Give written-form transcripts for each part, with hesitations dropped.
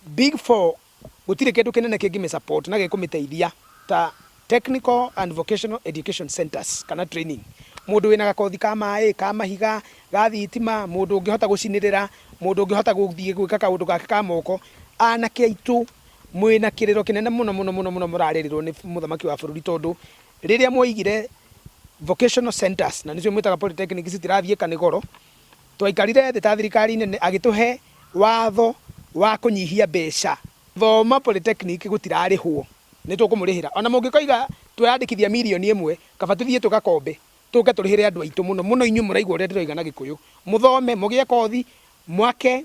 Big Four gutire kindu kinene kingi support na gikumiteithia ta technical and vocational education centers kana training. Mundu wina gakothi ka mai ka mahiga ga thitima, mundu ungihota gucinirira, mundu ungihota guthie gwika kaundu gake ka moko, anake aitu mwina kiriro kinene muno murarerirwo ni muthamaki wa bururi tondu riria moigire vocational centers na nicio mwitaga polytechnic citirathie kanigoro, twaikarire ta thirikari nene agituhe watho wa kunyihia mbeca. Thoma polytechnic gutirarihwo ni tukumurihira ona mungikoiga twandikithia milioni 1 kaba tuthie tugakombe tuke turihire andu aitu muno inyu muraigwa uria ndiroiga na Gikuyu, muthome mugie kothi mwake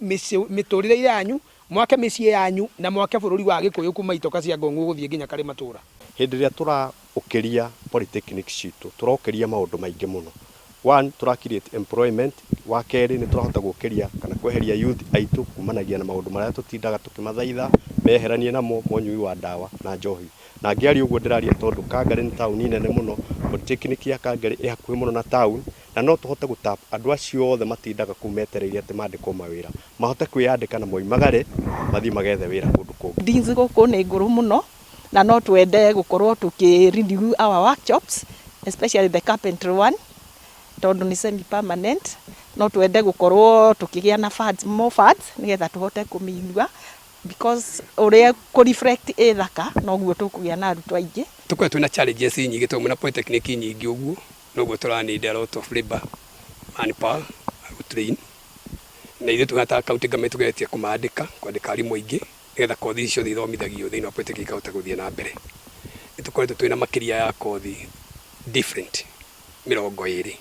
miturire yanyu, mwake micie yanyu na mwake bururi wa Gikuyu kuma itoka cia Ngong'u guthie nginya kari matura. Hindi ria tura ukiria polytechnic citu turokiria maundu maingi muno. One, tura create employment. Wa keri ni turahota gukiria kana kweheria youth aitu kumanagia na maundu maria tutindaga tukimathaitha meheranie namo monyui wa ndawa na njohi. Na ngiari uguo ndiraria tondu Kangari ni town nene muno, polytechnic ya Kangari e hakuhi muno na town, na no tuhote gutap andu acio othe matindaga kumetereire ati mandikwo mawira mahote kwiyandika na moimagare mathi magethe wira kundu kungi. Dinzi guku ni nguru muno na no twende gukorwo tukirenew our workshops, especially the carpentry one tondu ni semi permanent. No twende gukorwo tukigia na funds, more funds nigetha tuhote kuminua, because uria ku reflect ethaka no guo tukugia na arutu aingi. Tukwe tuna challenges nyingi to muna polytechnic nyingi uguo no guo tura need a lot of labor manpower to train. Na ithu tugata county government tugetie kumaandika kwandika arimu aingi nigetha kothi icio thithomithagio thiini wa polytechnic kahota guthie na mbere. Nitukoretwo twina makiria ya kothi different 20